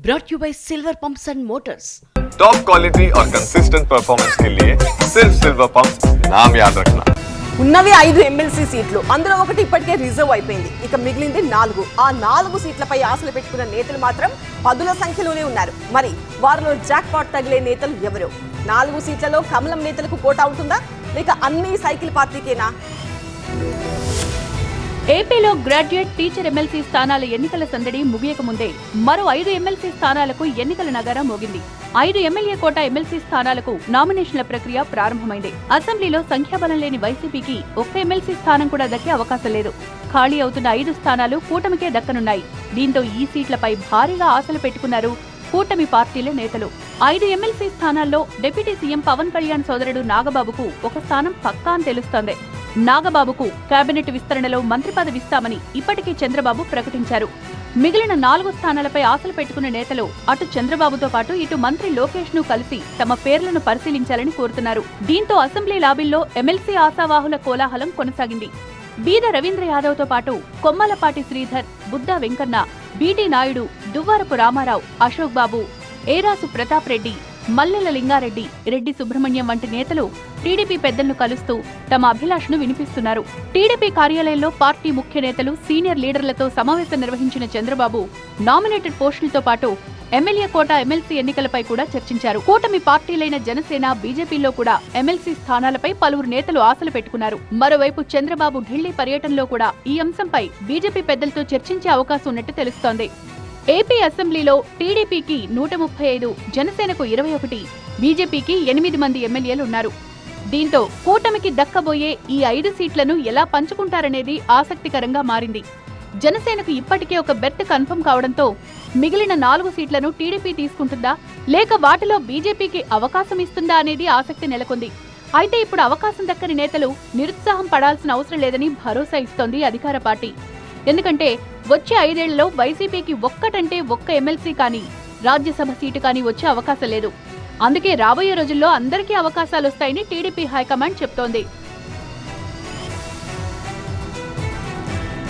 brought you by Silver Pumps and Motors. Top quality और consistent performance के लिए सिर्फ सिल्वर पंप्स नाम याद रखना. ఉన్నవి 5 ఎమ్మెల్సీ సీట్లు, అందులో ఒకటి ఇప్పటికే రిజర్వ్ అయిపోయింది. ఇక మిగిలింది 4. ఆ 4 సీట్లపై ఆశలు పెట్టుకున్న నేతలు మాత్రం పదుల సంఖ్యలోనే ఉన్నారు. మరి వారిలో జాక్ పాట్ తగిలే నేతలు ఎవరు? 4 సీట్లలో కమలం నేతలకు కోటా ఉంటుందా, లేక అన్ని సైకిల్ పార్టీకేనా? ఏపీలో గ్రాడ్యుయేట్ టీచర్ ఎమ్మెల్సీ స్థానాల ఎన్నికల సందడి ముగియక ముందే మరో 5 ఎమ్మెల్సీ స్థానాలకు ఎన్నికల నగారా మోగింది. 5 ఎమ్మెల్యే కోటా ఎమ్మెల్సీ స్థానాలకు నామినేషన్ల ప్రక్రియ ప్రారంభమైంది. అసెంబ్లీలో సంఖ్యాబలం లేని వైసీపీకి ఒక్క ఎమ్మెల్సీ స్థానం కూడా దక్కే అవకాశం లేదు. ఖాళీ అవుతున్న 5 స్థానాలు కూటమికే దక్కనున్నాయి. దీంతో ఈ సీట్లపై భారీగా ఆశలు పెట్టుకున్నారు కూటమి పార్టీల నేతలు. 5 ఎమ్మెల్సీ స్థానాల్లో డిప్యూటీ సీఎం పవన్ కళ్యాణ్ సోదరుడు నాగబాబుకు ఒక స్థానం పక్కా అని తెలుస్తోంది. నాగబాబుకు కేబినెట్ విస్తరణలో మంత్రి పదవి ఇస్తామని ఇప్పటికే చంద్రబాబు ప్రకటించారు. మిగిలిన 4 స్థానాలపై ఆశలు పెట్టుకున్న నేతలు అటు చంద్రబాబుతో పాటు ఇటు మంత్రి లోకేష్ ను కలిసి తమ పేర్లను పరిశీలించాలని కోరుతున్నారు. దీంతో అసెంబ్లీ లాబీల్లో ఎమ్మెల్సీ ఆశావాహుల కోలాహలం కొనసాగింది. బీద రవీంద్ర యాదవ్ తో పాటు కొమ్మలపాటి శ్రీధర్, బుద్దా వెంకన్న, బీటీ నాయుడు, దువ్వారపు రామారావు, అశోక్ బాబు, ఏరాసు ప్రతాప్ రెడ్డి, మల్లెల లింగారెడ్డి, రెడ్డి సుబ్రహ్మణ్యం వంటి నేతలు టీడీపీ పెద్దలను కలుస్తూ తమ అభిలాషను వినిపిస్తున్నారు. టీడీపీ కార్యాలయంలో పార్టీ ముఖ్య నేతలు, సీనియర్ లీడర్లతో సమావేశం నిర్వహించిన చంద్రబాబు నామినేటెడ్ పోస్టులతో పాటు ఎమ్మెల్యే కోటా ఎమ్మెల్సీ ఎన్నికలపై కూడా చర్చించారు. కూటమి పార్టీలైన జనసేన, బీజేపీలో కూడా ఎమ్మెల్సీ స్థానాలపై పలువురు నేతలు ఆశలు పెట్టుకున్నారు. మరోవైపు చంద్రబాబు ఢిల్లీ పర్యటనలో కూడా ఈ అంశంపై బీజేపీ పెద్దలతో చర్చించే అవకాశం ఉన్నట్టు తెలుస్తోంది. ఏపీ అసెంబ్లీలో టీడీపీకి 135, జనసేనకు 21, బీజేపీకి 8 మంది ఎమ్మెల్యేలున్నారు. దీంతో కూటమికి దక్కబోయే ఈ 5 సీట్లను ఎలా పంచుకుంటారనేది ఆసక్తికరంగా మారింది. జనసేనకు ఇప్పటికే ఒక బెర్త్ కన్ఫర్మ్ కావడంతో మిగిలిన 4 సీట్లను టీడీపీ తీసుకుంటుందా, లేక వాటిలో బీజేపీకి అవకాశం ఇస్తుందా అనేది ఆసక్తి నెలకొంది. అయితే ఇప్పుడు అవకాశం దక్కని నేతలు నిరుత్సాహం పడాల్సిన అవసరం లేదని భరోసా ఇస్తోంది అధికార పార్టీ. ఎందుకంటే వచ్చే 5 ఏళ్లలో వైసీపీకి ఒక్కటంటే ఒక్క ఎమ్మెల్సీ కానీ, రాజ్యసభ సీటు కానీ వచ్చే అవకాశం లేదు. అందుకే రాబోయే రోజుల్లో అందరికీ అవకాశాలు వస్తాయని టీడీపీ హైకమాండ్ చెప్తోంది.